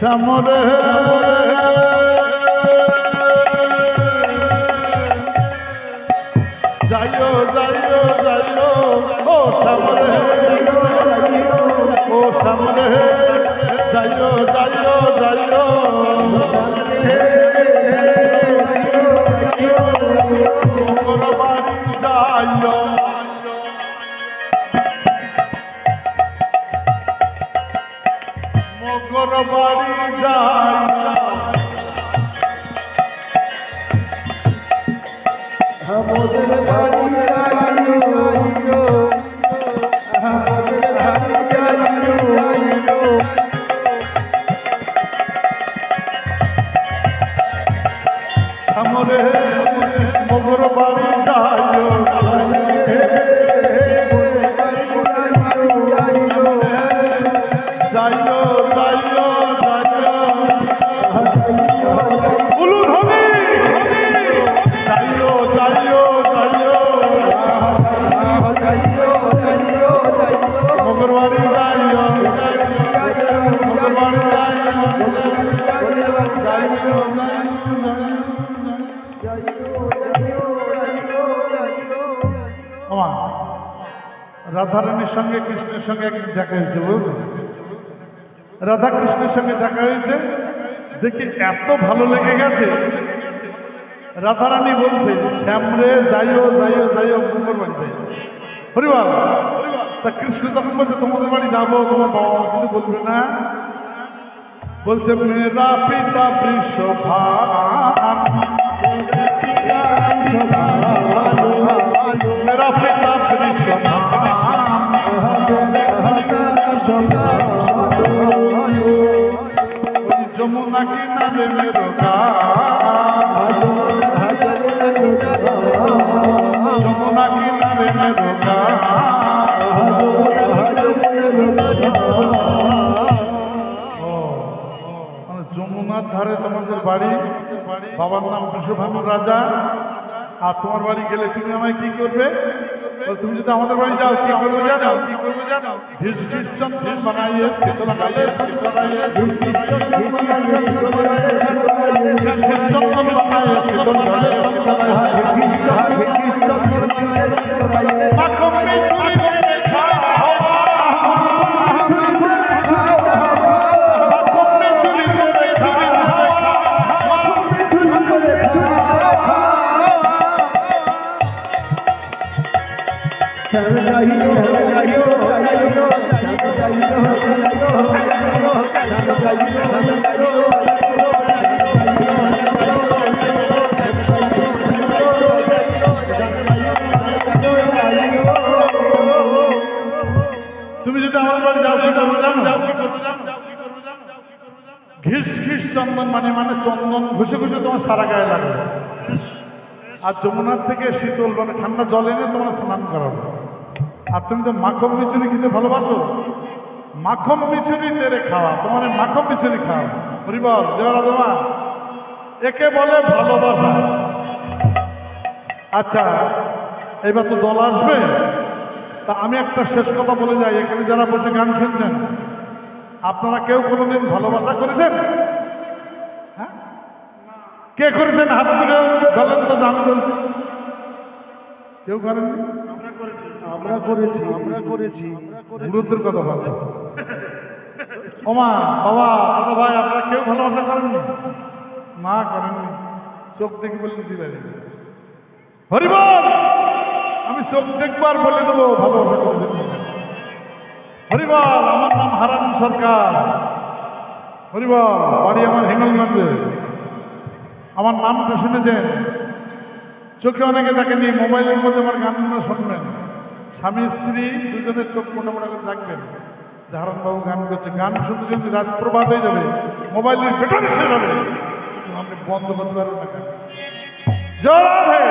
শ্যামরে যাইও যাইও যাইও ও শ্যামরে ও শ্যামরে যাইও যাইও যাইও মোর বাড়ি যাইও মোর বাড়ি যাইও আমাদের বাড়ি যাইও আমাদের বাড়ি যাইও শ্যামরে মোর বাড়ি যাইও যাইও যাইও যাইও উলু ধনি যাইও যাইও যাইও মোর বাড়ি যাইও মোর বাড়ি যাইও রাধারানীর সঙ্গে কৃষ্ণের সঙ্গে একদিন দেখা হয়েছে, বুঝলেন? রাধা কৃষ্ণের সঙ্গে দেখা হয়েছে দেখি এত ভালো লেগে গেছে। রাধারানী বলছে শ্যামরে যাইও যাইও যাইও তোমার বাড়ি যাই হরিবল। তা কৃষ্ণ তখন বলছে তোমাদের বাড়ি যাবো, তোমার বাবা কিছু বলবে না? বলছে মেরা পিতা বৃষভান মেরা পিতা বৃষভান যমুনা কিনারে মেরো গান যমুনা কিনারে মেরো গান যমুনার ধারে তোমাদের বাড়ি, বাবার নাম বৃষভানু রাজা। আর তোমার বাড়ি গেলে তুমি আমায় কি করবে? তুমি যদি আমাদের বাড়ি যাও কি করবে জানো? কি করবে জানো? ঘিস ঘিস চন্দন বানাইয়ে শীতল গালে চন্দন বানাইয়ে শীতল গালে মাখমে চুরি করে ছাড় মাখমে চুরি করে চুরি তুমি যদি আমার বাড়ি যাও কি করবো জানো? ঘিস ঘিস চন্দন মানে চন্দন ঘুষে ঘুষে তোমার সারা গায়ে লাগবে। আর যমুনার থেকে শীতল মানে ঠান্ডা জল এনে তোমার স্নান করাবো। আর তুমি তো মাখন মিচুরি খেতে ভালোবাসো, মাখন মিচুরি তেরে খাওয়া, তোমার মাখন মিচুরি খাওয়া। হরিবল জয় রাধা। একে বলে ভালোবাসা। আচ্ছা এবার তো দল আসবে, তা আমি একটা শেষ কথা বলে যাই। এখানে যারা বসে গান শুনছেন, আপনারা কেউ কোনোদিন ভালোবাসা করেছেন? হ্যাঁ, কে করেছেন? হাত তুলে বলেন তো। দান করেছে কেউ করেননি? আমরা করেছি আমরা করেছি গুরুত্বের কথা বলতে। ওমা বাবা দাদা ভাই আপনারা কেউ ভালোবাসা করেননি? মা করেননি? চোখ দেখে বললে দিবেন হরিবল। আমি চোখ দেখবার বলে দেবো ভালোবাসা করেছেন। হরিবল। আমার নাম হারান সরকার। হরিবল। বাড়ি আমার হিঙ্গলগঞ্জে। আমার নামটা শুনেছেন? চোখে অনেকে দেখেননি, মোবাইলের মধ্যে আমার গানগুলো শুনবেন। স্বামী স্ত্রী দুজনের চোখ মোটামোটা করে থাকবেন। হারানবাবু গান করছে, গান শুনতে শুনতে রাত প্রভাত হয়ে যাবে, মোবাইলের ব্যাটারি শেষ হবে, আপনি বন্ধ করতে পারবেন না। জয় রাধে।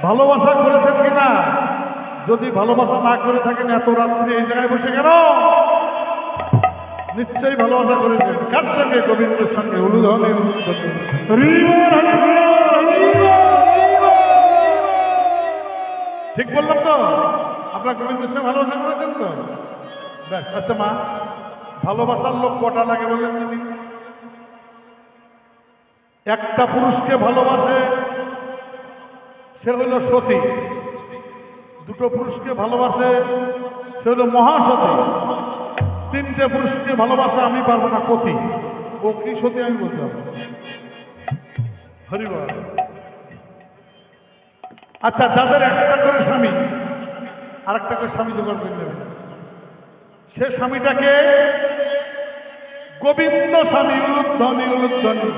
ভালোবাসা করেছেন কিনা? যদি ভালোবাসা না করে থাকেন এত রাত্রি এই জায়গায় বসে কেন? নিশ্চয়ই ভালোবাসা করেছেন। কার সঙ্গে? গোবিন্দের সঙ্গে। উলুধনে ঠিক বললাম তো? আপনার গোবিন্দের সঙ্গে ভালোবাসা করেছেন তো? ব্যাস। আচ্ছা মা, ভালোবাসার লোক কটা লাগে বলেন তিনি? একটা পুরুষকে ভালোবাসে সে হলো সতী, দুটো পুরুষকে ভালোবাসে সে হলো মহাসতী, তিনটে পুরুষকে ভালোবাসে আমি পারবো না কতি। ও কি সতী আমি বলতে পারবো। হরিবল। আচ্ছা, যাদের একটা করে স্বামী আর একটা করে স্বামী জোগাড় করে নেবে, সে স্বামীটাকে গোবিন্দ স্বামী, উলুধ্বনি উলুধ্বনি।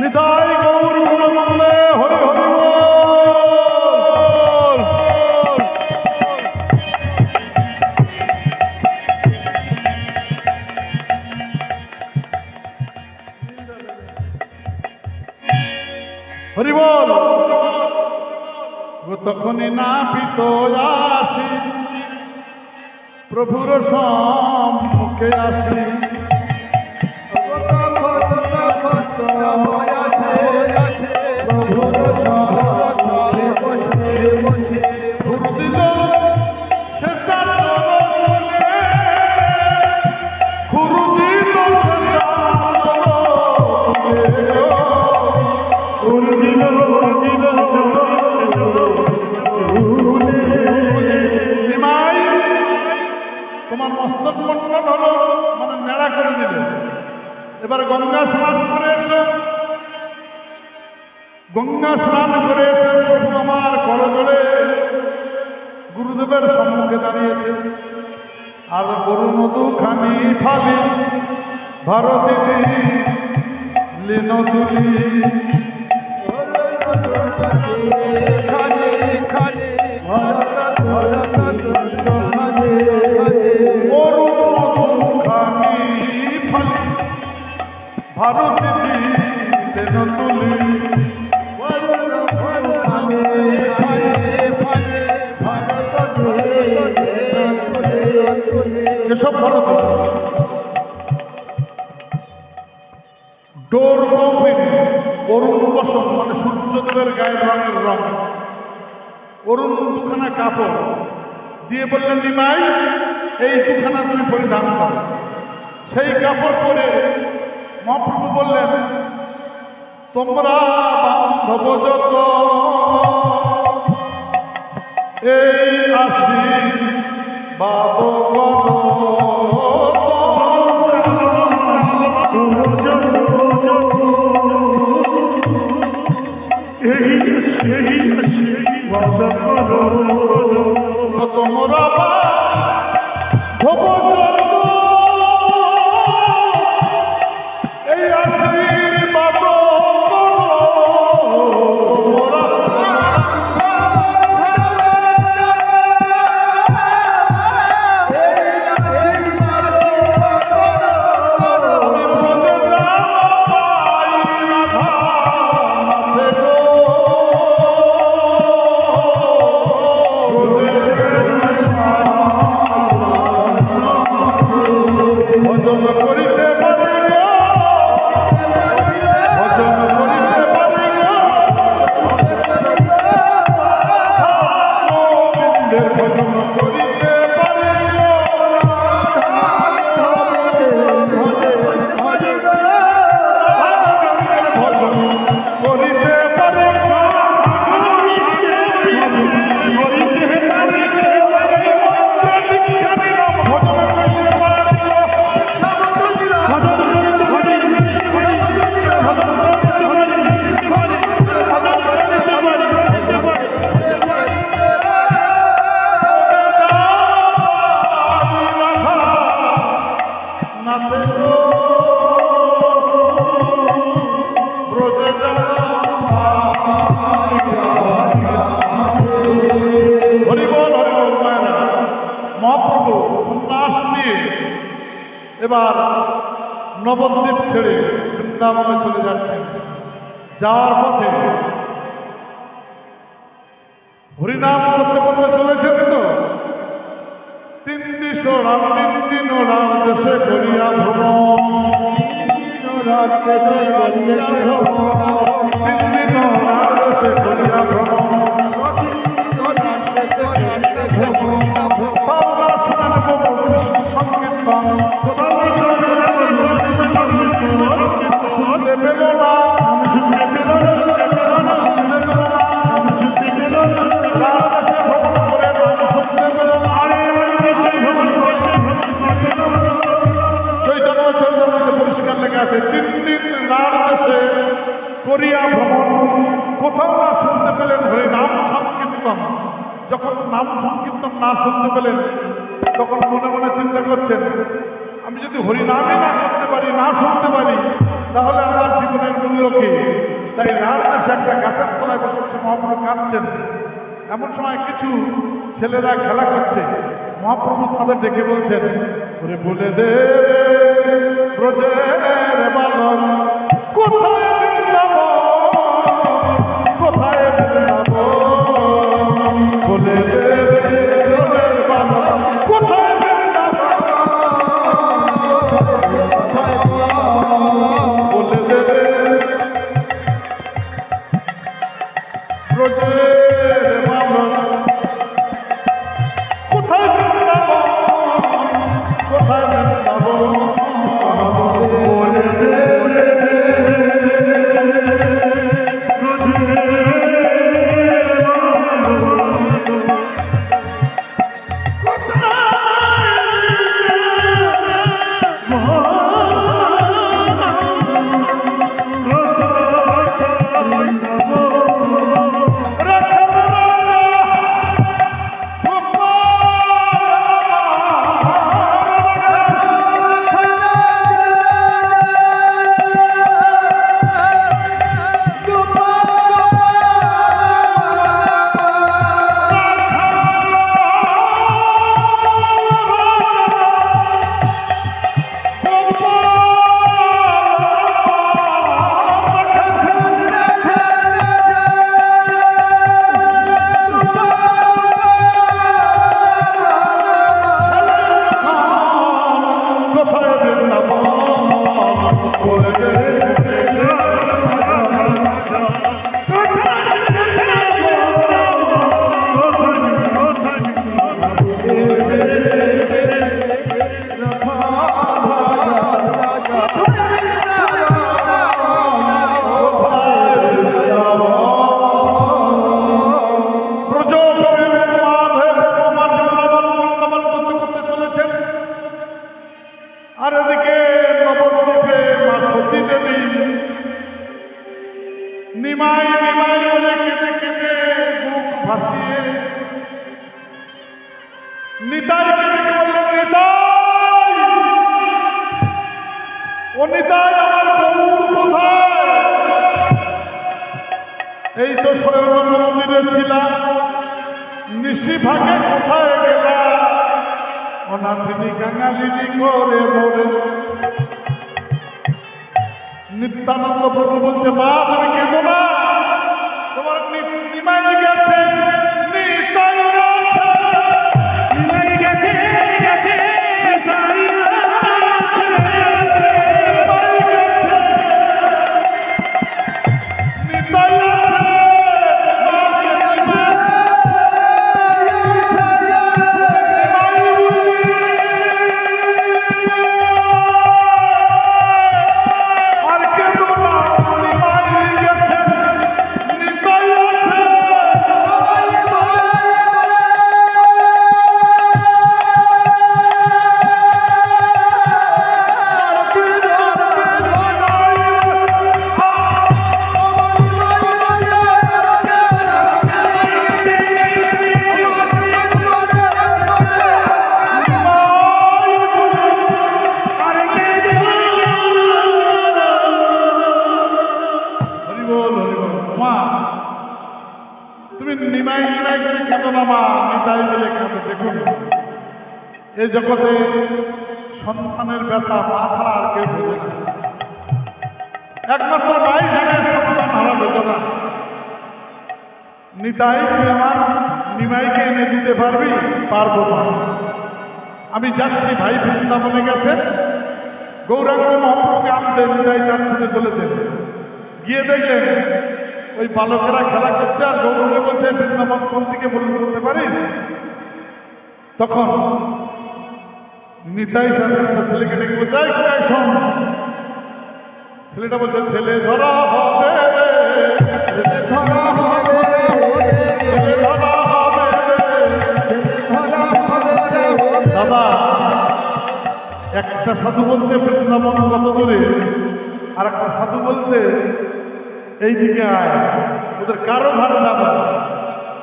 নিতাই গৌর গুণমঙ্গলে হরি হরি বল। হরি বল। তখনই নাপিত আসি প্রভুর সম্মুখে আসি, গুরু দিল সে চলে, গুরু দিল সে নিমাই তোমার মস্তক মন্ডন হলো, মানে নেড়া করে দিল। এবার গঙ্গা স্নান করে এসো, গঙ্গা স্নান করে এসে প্রভু আমার করজোড়ে গুরুদেবের সম্মুখে দাঁড়িয়েছে। আর গরু মধু খানি ফালি ভারতী লীন তুলি, গরু মধু খানি ফালি ভারতী লীন তুলি, এসব ভারত ডোর নৌপিন অরুণ বসন, মানে সূর্যদেবের গায়ের রঙের রং, অরুণ দুখানা কাপড় দিয়ে বললেন নিমাই এই দুখানা তুমি পরিধান করো। সেই কাপড় পরে মহাপ্রভু বললেন তোমরা বান্ধব যত এই আশীর্বাদ করো, তোমরা বান্ধব যত এই আশীর্বাদ ব্রজে এবার নবদ্বীপ ছেড়ে বৃন্দাবনে চলে যাচ্ছেন। যাওয়ার পথে হরিনাম করতে করতে চলেছেন তো, তিন দিন রাত দেশে করিয়া ভ্রমণ, তিন দিন রাত দেশে করিয়া ভ্রমণ। বাংলা শোনেন প্রভু কৃষ্ণ সংকীর্তন, শুনতে পেল না, রাজদেশে ভ্রমণ করে নাম শুনতে পেল না। চৈতন্য চৈতন্যতে পরিষ্কার লেখা আছে, 3 দিন রাজদেশে করিয়া ভ্রমণ, কোথাও না শুনতে পেলেন হরি নাম সংকীর্তন। যখন নাম সংকীর্তন না শুনতে পেলেন, তখন মনে মনে চিন্তা করছেন, আমি যদি হরিনামই না করতে পারি, না শুনতে পারি, তাহলে আমার জীবনের মূল্য কি? তাই রাজদেশে একটা গাছের তলায় বসে বসে মহাপ্রভু কাঁদছেন। এমন সময় কিছু ছেলেরা খেলা করছে, মহাপ্রভু তাদের ডেকে বলছেন, ওরে বলে দে ব্রজের বালক, কোথায় বৃন্দাবন, কোথায় বৃন্দাবন, বলে দে ব্রজের বালক, কোথায় বৃন্দাবন, বলে দে ব্রজের বালক, কোথায় বৃন্দাবন, কোথায় বৃন্দাবন, বলে দে আর এদিকে নবদ্বীপে মা শচী দেবী নিমাই নিমাই বলে কেঁদে কেঁদে বুক ভাসিয়ে নিতাইকে ডেকে বললেন, নিতাই, ও নিতাই, আমার বউ কোথায়? এই তো স্বয়ং মন্দিরে ছিলাম, নিশি ভাগে কোথায় গেলা? অনাথিনী কাঙালিনী করে মোরে। নিত্যানন্দ প্রভু বলছে, মা তুমি কেঁদো না, তোমার নিমাই গেছে, নিতাই আছে, নিমাই গেছে, গেছে, নিতাই আছে, নিমাই গেছে, নিতাই আছে, এই জগতে সন্তানের ব্যথা মা ছাড়া আর কেউ বোঝে না। একমাত্র মাই জানে সন্তান হারা বেদনা। নিতাই তুই আমার নিমাইকে এনে দিতে পারবি? পারবো না। আমি যাচ্ছি ভাই বৃন্দাবনে গেছে গৌরাঙ্গ মহাপ্রভুকে আনতে। নিতাই চার ছুটে চলেছেন, গিয়ে দেখলেন ওই বালকেরা খেলা করছে আর গৌরবে বলছে বৃন্দাবন কোন দিকে বলতে পারিস? তখন নিতাই সাহেব একটা ছেলেকে ডেকে বলছে এই কোথায় শোন। ছেলেটা বলছে ছেলে ধরা হবে, ছেলে ধরা হবে রে, ছেলে ধরা হবে। ছেলে ধরা হবে রে, দাদা একটা সাধু বলছে বৃন্দাবন কত দূরে, আর একটা সাধু বলছে এইদিকে আয়, ওদের কারো ধারে যাবে।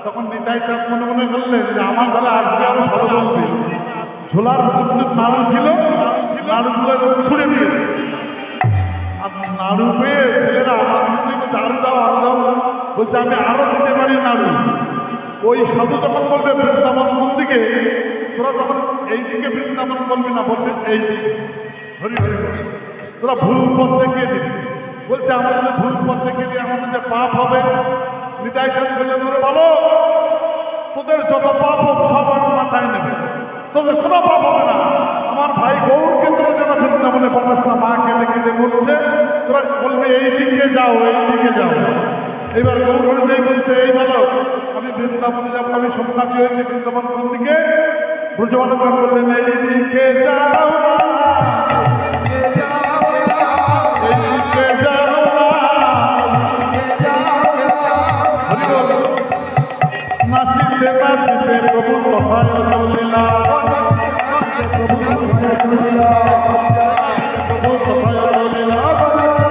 তখন নিতাই সাহেব মনে মনে করলেন যে আমার ধারে আসবে আরো ভালো বলবে। ঝোলার ভিতর নাড়ু ছিল, নাড়ুগুলো ছুড়ে দিয়েছে। আর নাড়ু পেয়ে ছেলেরা আমার বলছে আরো দাও আরো দাও, বলছে আমি আরো দিতে পারি নাড়ু। ওই সাধু যখন বলবে বৃন্দাবন কোন দিকে, তোরা তখন এই দিকে বৃন্দাবন বলবি না, বলবি এই দিকে। হরি হরি বল। তোরা ভুল পথ দেখিয়ে দিবি। বলছে আমাদের ভুল পথ দেখিয়ে দিয়ে আমাদের যে পাপ হবে। নিতাই সাহেব বললেন ওরে বলো তোদের যত পাপ হোক সব আমি মাথায় নেবে, তোদের কোনো পাপ হবে না। আমার ভাই গৌরকে তোরা যেন বৃন্দাবনে পাঠাস না, মা কেঁদে কেঁদে বলছে, তোরা বলবি এই দিকে যাও এই দিকে যাও। এবার গৌর অনুযায়ী বলছে এই বালক আমি বৃন্দাবনে যাবো, আমি সন্ন্যাসী হয়েছি, বৃন্দাবন কোন দিকে? ব্রজবালকান বললেন এই দিকে যাও না, এই দিকে যাও না। হরি বল। নাচিতে নাচিতে প্রভু কথায় চলিলা, প্রভু কথায় চলিলা।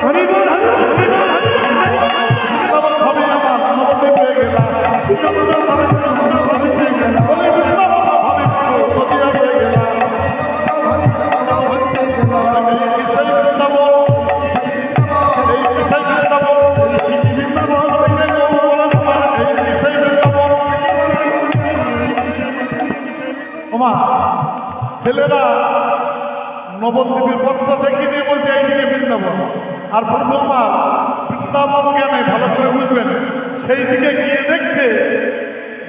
হরি বল। হবে আমার নবদ্বীপে গেলাম, ছেলেরা নবদ্বীপের পথটা দেখিয়ে দিয়ে বলছে এইদিকে বৃন্দাবন। আর প্রভু আমার বৃন্দাবন জ্ঞানে ভালো করে বুঝবেন, সেই দিকে গিয়ে দেখছে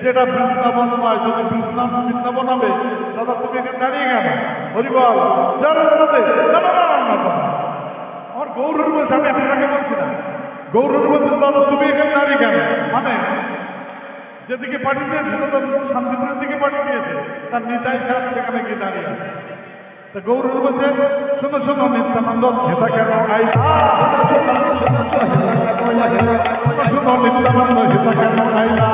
যেটা বৃন্দাবন নয়। যদি বৃন্দাবন হবে দাদা তুমি এখানে দাঁড়িয়ে কেন? হরিবল জানো আমার গৌরুর বলছে, আমি আপনাকে বলছি না। গৌরুর বলছে দাদা তুমি এখানে দাঁড়িয়ে কেন? মানে যেদিকে পাঠিয়ে দিয়েছে সেটা তো শান্তিপুরের দিকে পাঠিয়ে দিয়েছে, তার নিতাই সাহেব সেখানে গিয়ে দাঁড়িয়ে আছে। তা গৌরুর বলছে শোনো শোনো নিত্যানন্দ হেতা কেন আইলা, শোনো নিত্যানন্দ হেতা কেন আইলা।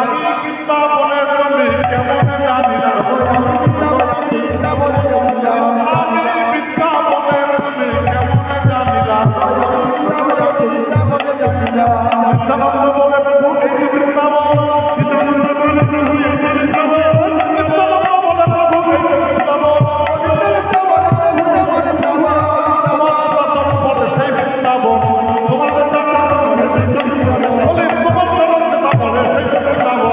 আমি বৃন্দাবনের জন্যে কেমন জানি না, আমি বৃন্দাবনের জন্যে কেমন জানি না। নিত্যানন্দ বলে প্রভু এই যে বৃন্দাবন, নিত্যানন্দ বলে প্রভু এই যে বৃন্দাবন, নিত্যানন্দ বলে প্রভু এই যে বৃন্দাবন। তোমার চরণ বলে সেই বৃন্দাবন, তোমার বলে সেই তোমার চরণ যেটা বলে সেই বৃন্দাবন।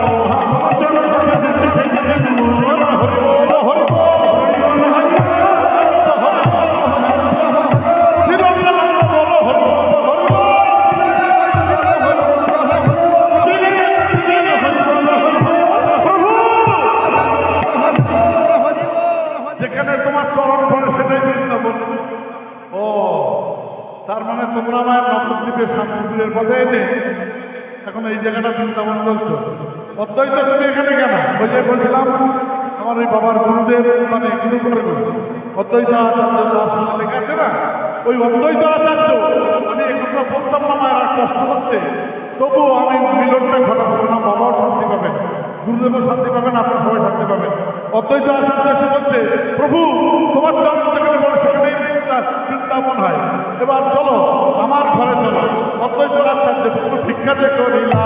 হরি বল হরি বল। যেখানে তোমার চরণ পড়ে সেটাই বৃন্দাবন। ও তার মানে তোমরা আমার নবদ্বীপের শান্তিপুরের পথে এনে এখন এই জায়গাটা বৃন্দাবন বলছো। অদ্বৈত তুমি এখানে কেন? বলছিলাম আমার ওই বাবার গুরুদেব মানে গুরুবর্গ অদ্বৈত আচার্য দাস বলে লেখা আছে না, ওই অদ্বৈত আচার্য আমি এখন তো বলতাম না মায়ের কষ্ট হচ্ছে, তবুও আমি মিলনটা ঘটাবো না। বাবাও শান্তি পাবেন, গুরুদেবও শান্তি পাবেন, আপনারা সবাই শান্তি পাবেন। অদ্বৈত আচার্য এসে বলছে প্রভু তোমার চরণ যেখানে বলে সেখানেই বৃন্দাবন হয়, এবার চলো আমার ঘরে চলো। অদ্বৈত আচার্য প্রভু ভিক্ষা যে করিলা,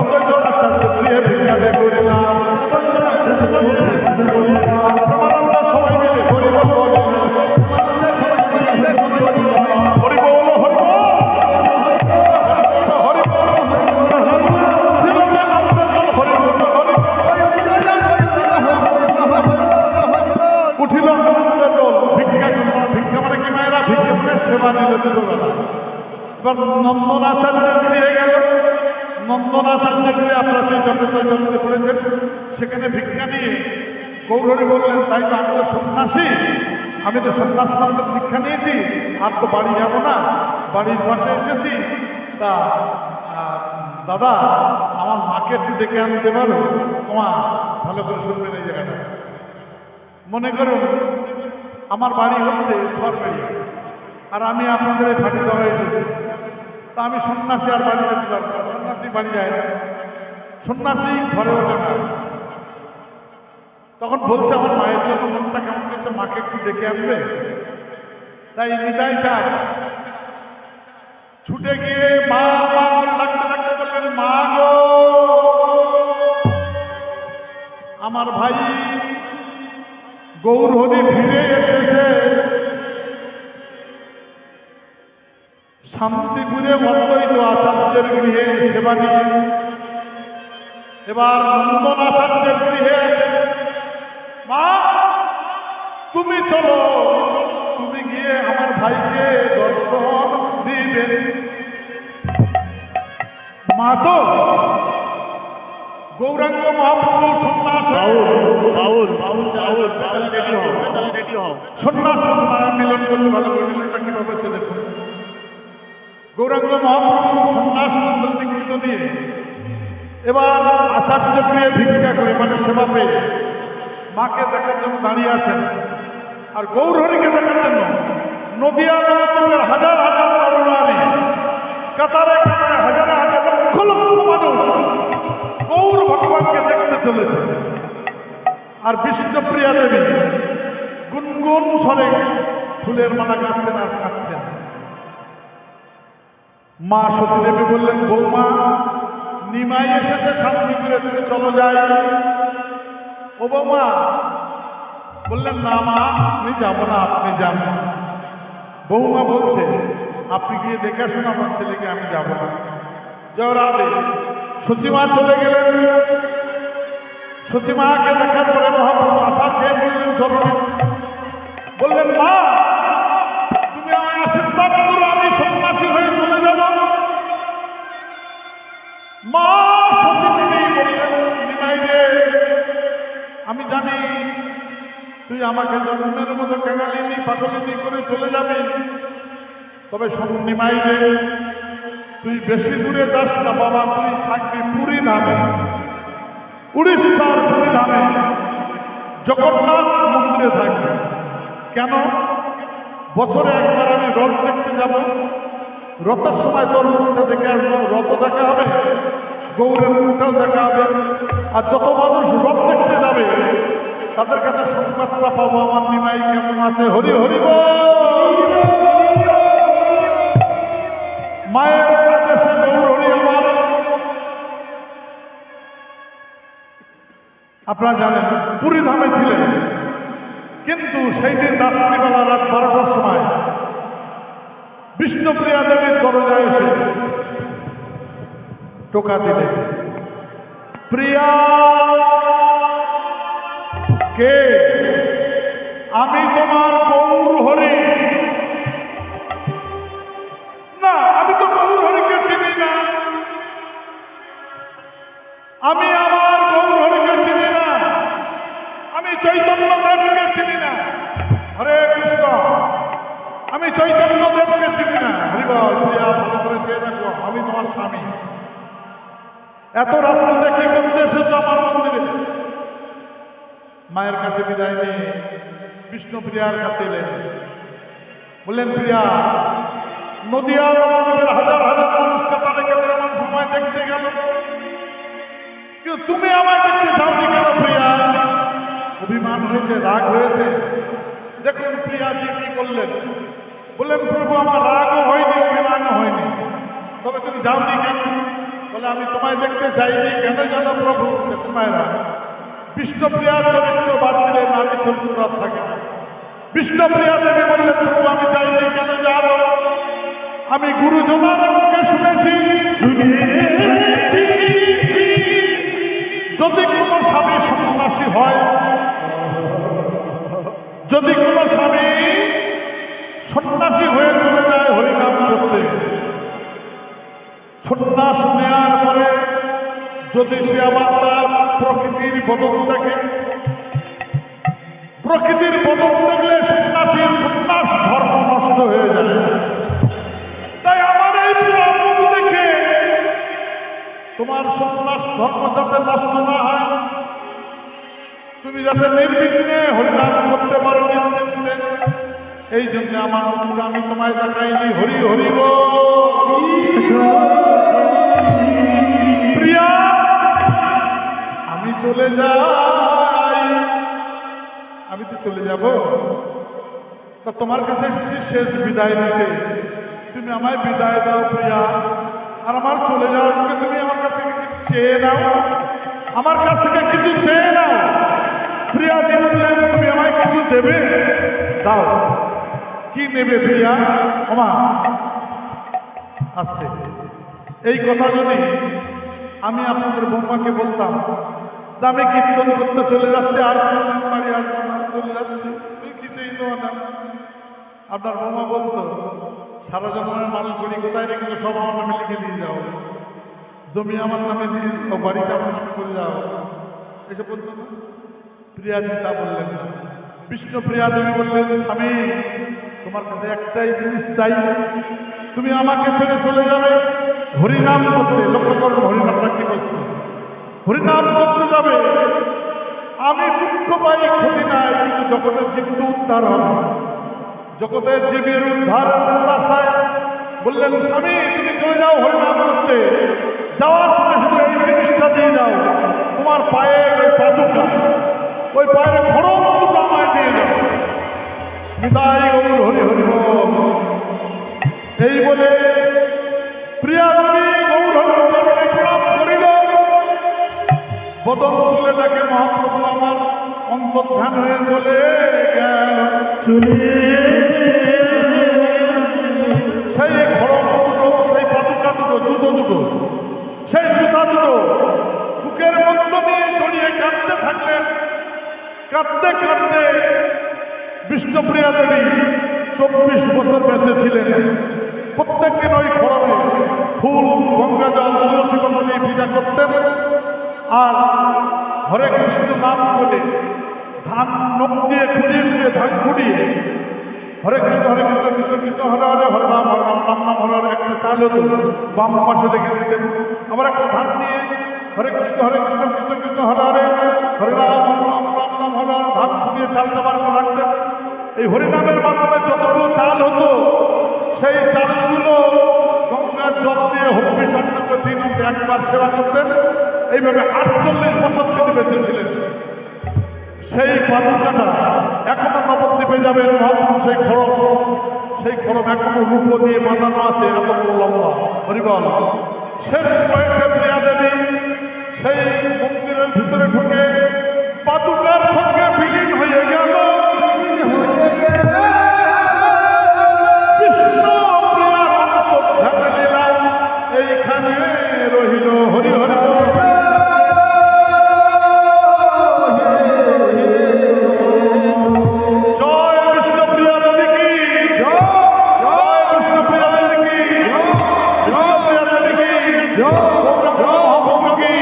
অদ্বৈত আচার্য প্রিয় ভিক্ষা যে করিলা, আমরা সবাই মিলে হরি বল হরি বল হরি বল। হরি বল হরি বল হরি বল। এবার নন্দনাচার্যের গৃহে গেল। নন্দনাচার্যের গৃহে আপনারা চৈতন্যতে পড়েছেন, সেখানে ভিক্ষা নিয়ে গৌরহরি বললেন, তাই তো আমি তো সন্ন্যাসী, আমি তো সন্ন্যাস মন্ত্রের দীক্ষা নিয়েছি, আর তো বাড়ি যাব না, বাড়ির পাশে এসেছি, তা দাদা আমার মাকে একটু ডেকে আনতে পারো? তোমা ভালো করে শুনবেন এই জায়গাটা। মনে করুন আমার বাড়ি হচ্ছে সরবেড়িয়া, আর আমি আপনাদের এই ফাটি দেওয়া এসেছি, তা আমি সন্ন্যাসী আর বাড়ি যেতে পারবো না, সন্ন্যাসী বাড়ি যায় না, সন্ন্যাসী ঘরে ওঠে না। তখন বলছে আমার মায়ের জন্য মনটা কেমন করছে, মাকে একটু ডেকে আনবে। তাই নিতাই চাঁদ ছুটে গিয়ে মা মা করে ডাকতে ডাকতে বললেন, মা গো আমার ভাই গৌরহরি ফিরে এসেছে, শান্তিপুরে অদ্বৈত আচার্যের গৃহে সেবা নিয়ে, এবার নন্দন আচার্যের গৃহে আছে। মা তুমি চলো, তুমি গিয়ে আমার ভাইকে দর্শন দিবে। মা তো গৌরাঙ্গ মহাপ্রভু সন্ন্যাস সন্ন্যাস মিলন করছে, ভালো করে মিলনটা কিভাবে হচ্ছে দেখুন। গৌরাঙ্গ মহাপ্রভু সন্ন্যাস মন্ত্র দীক্ষিত দিয়ে এবার আচার্য গৃহে ভিক্ষা করে, মানে সেবা পেয়ে মাকে দেখার জন্য দাঁড়িয়ে আছেন। আর গৌরহরিকে দেখার জন্য নদিয়া নবদ্বীপের হাজার হাজার নরনারী, কাতারে কাতারে হাজারে হাজার লক্ষ লক্ষ মানুষ গৌর ভগবানকে দেখতে চলেছে। আর বিষ্ণুপ্রিয়া দেবী গুনগুন স্বরে ফুলের মালা গাচ্ছেন আর কাঁদছেন। মা সতী দেবী বললেন, বৌমা নিমাই এসেছে শান্তিপুরে, তুমি চলো যাই। ও বৌমা বললেন, না মা আমি যাবো না, আপনি যান। বৌমা বলছে, আপনি গিয়ে দেখে আসুন আমার ছেলেকে, আমি যাবো না। জয় রাধে। সচিমা চলে গেলেন। সচিমাকে দেখার পরে মহাপ্রভু আচার্যকে বললেন, চলো। বললেন, মা তুমি আমায় আশীর্বাদ করো, আমি সন্ন্যাসী হয়ে চলে যাব। মা সচিব বললেন, নিমাই রে আমি জানি তুই আমাকে জন্মের মতো কাঙালিনি পাগলিনি করে চলে যাবি, তবে নিমাই রে তুই বেশি দূরে যাস না বাবা, তুই থাকবি পুরী ধামে, উড়িষ্যার পুরী ধামে জগন্নাথ মন্দিরে থাকবি। কেন? বছরে একবার আমি রথ দেখতে যাব, রথের সময় তোর মুখটা দেখে আসবো, রথ দেখা হবে, গৌরের মুখটাও দেখা হবে, আর যত মানুষ রথ দেখতে যাবে তাদের কাছে সংবাদটা পাবো আমার নিমাই কেমন আছে। হরি হরি বল। মায়ের আদেশে গৌরহরি আমার, আপনারা জানেন পুরী ধামে ছিলেন, কিন্তু সেই দিন রাত্রিবেলা রাত 12টার সময় বিষ্ণুপ্রিয়া দেবীর দরজায় এসে টোকা দিলেন, প্রিয়া কে? আমি তোমার গৌরহরি। না, আমি তো গৌরহরিকে চিনি না, আমি আমার গৌরহরিকে চিনি না, আমি চৈতন্য দেবকে চিনি না। হরে কৃষ্ণ, আমি চৈতন্য দেবকে চিনি না। হরিবল। প্রিয়া ভালো করে চেয়ে দেখো, আমি তোমার স্বামী। এত রাত্রিতে কি করতে এসেছ আমার মন্দিরে? মায়ের কাছে বিদায় নিয়ে বিষ্ণুপ্রিয়ার কাছে এলেন। বললেন, প্রিয়া নদিয়া নবদ্বীপের হাজার হাজার মানুষ কাতারে কাতারে মানুষ আমায় দেখতে গেল, কিন্তু তুমি আমায় দেখতে যাওনি কেন প্রিয়া? অভিমান হয়েছে, রাগ হয়েছে? দেখুন প্রিয়াজি কি বললেন। বললেন, প্রভু আমার রাগও হয়নি, অভিমানও হয়নি, তবে তুমি যাওনি কেন? বলে, আমি তোমায় দেখতে চাইনি। কেন জানো প্রভু? দেখুন মায়েরা, বিষ্ণুপ্রিয়ার চরিত্র বাদ দিলে নারী চরিত্র আর থাকে না। বিষ্ণুপ্রিয়া দেবী বললেন, প্রভু আমি চাইনি। কেন জানো? আমি গুরুজনার মুখে শুনেছি যদি কোনো স্বামী সন্ন্যাসী হয়, যদি কোনো স্বামী সন্ন্যাসী হয়ে চলে যায় হরিনাম করতে, শ্বাস নেওয়ার পরে যদি সে আবার তার প্রকৃতির বদল দেখে, প্রকৃতির বদল দেখলে সন্ন্যাসীর সন্ন্যাস ধর্ম নষ্ট হয়ে যায়। তাই আমার এই পুরা মুখ দেখে তোমার সন্ন্যাস ধর্ম যাতে নষ্ট না হয়, তুমি যাতে নির্বিঘ্নে হরিনাম করতে পারো নিশ্চিন্তে, এই জন্য আমার মুখটা আমি তোমায় দেখাইনি। হরি হরি বল। প্রিয়া, আমি চলে যাই। আমি তো চলে যাব, তা তোমার কাছে এসেছি শেষ বিদায় নিতে। তুমি আমায় বিদায় দাও প্রিয়া। আর আমার চলে যাওয়ার পরে তুমি আমার কাছ থেকে কিছু চেয়ে নাও, আমার কাছ থেকে কিছু চেয়ে নাও। প্রিয়াজি বললেন, তুমি আমায় কিছু দেবে? দাও। কি নেবে প্রিয়া? ওমা আস্তে। এই কথা যদি আমি আপনাদের বৌমাকে বলতাম যে আমি কীর্তন করতে চলে যাচ্ছি, আর কোনদিন বাড়ি আসবো না, চলে যাচ্ছি, তুই কি চাইল না? আপনার বৌমা বলতো, সারা জন্মের মাল করি কোথায় রেখেছো, সব আমার নামে লিখে দিয়ে যাও, জমি আমার নামে দিয়ে যাও, বাড়িটা আমার নামে করে যাও, এসব বলতো না? প্রিয়াজি তা বললেন না। বিষ্ণুপ্রিয়া দেবী বললেন, স্বামী তোমার কাছে একটাই জিনিস চাই, তুমি আমাকে ছেড়ে চলে যাবে হরিনাম করতে। লক্ষ্য করুন, হরিনামটা কি বস্তু? হরিনাম করতে যাবে। আমি দুঃখ পাই, ক্ষতি নাই, কিন্তু জগতের জীব তো উদ্ধার হবে। জগতের জীবের উদ্ধারের আশায় বললেন, স্বামী তুমি চলে যাও হরিনাম করতে, যাওয়ার সময় শুধু এই জিনিসটা দিয়ে যাও, তোমার পায়ের ওই পাদুকা, ওই পায়ের খড়ম দুটো আমায় দিয়ে যাও। নিতাই গৌর হরি হরি বল। এই বলে প্রিয়া দেবী গৌর হরির চরণে প্রণাম করিল। বদন তুলে দেখে মহাপ্রভু আমার অন্তর্ধান হয়ে চলে গেল। সেই খড়ম দুটো, সেই পাদুকা দুটো, জুতো দুটো, সেই জুতা দুটো বুকের মধ্য নিয়ে জড়িয়ে কাঁদতে থাকলেন। কাঁদতে কাঁদতে বিষ্ণুপ্রিয়া দেবী 24 বছর বেঁচে ছিলেন। প্রত্যেক দিন ওই খড়মে ফুল, গঙ্গা জল, তুলসী পত্র দিয়ে পূজা করতেন। আর হরে কৃষ্ণ নাম করে ধান নখ দিয়ে খুঁড়িয়ে খুঁড়িয়ে ধান খুঁড়িয়ে হরে কৃষ্ণ কৃষ্ণ কৃষ্ণ হরে হরে, হরে রাম রাম নাম হরে হরে, একটা চাল হতো বাম পাশে রেখে দিতেন। আবার একটা ধান নিয়ে হরে কৃষ্ণ কৃষ্ণ কৃষ্ণ হরে হরে, হরে রাম রাম নাম হরে হরে, ধান খুঁড়িয়ে চালটা বার করে রাখতেন। এই হরিনামের মাধ্যমে যতগুলো চাল হতো, সেই চালগুলো গঙ্গার জল দিয়ে হরিষণ্য করে দিন একবার সেবা করতেন। এইভাবে 48 বছর তিনি বেঁচে ছিলেন। সেই পাদুকাটা এখনো নবদ্বীপে যাবেন, মহাপ্রভু সেই খড়ম এখনো রূপ দিয়ে বাঁধানো আছে, এত বড় লম্বা। হরিবল। শেষ বয়সে প্রিয়া দেবী সেই মন্দিরের ভিতরে ঢুকে পাদুকার সঙ্গে বিলীন হয়ে গেল। বিষ্ণু প্রিয়ার অন্তর্ধানে লীলা এইখানে রহিল। হরি হরি বল। জয় বিষ্ণুপ্রিয়া দেবী কি, জয় বিষ্ণুপ্রিয়া দেবী কি, বিষ্ণুপ্রিয়া দেবী কি, গৌরাঙ্গ মহাপ্রভু কি,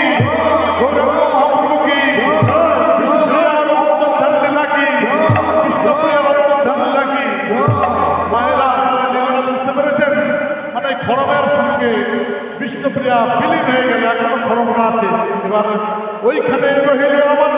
গৌরাঙ্গ মহাপ্রভু কি, বিষ্ণুপ্রিয়ার অন্তর্ধান লীলা কি, বিষ্ণুপ্রিয়ার অন্তর্ধান লীলা কি। মায়েরা লীলাটা বুঝতে পেরেছেন? মানে খড়মের সঙ্গে বিষ্ণুপ্রিয়া বিলীন হয়ে গেল, এখনো খড়মটা আছে। এবার ওইখানে রহিল আমার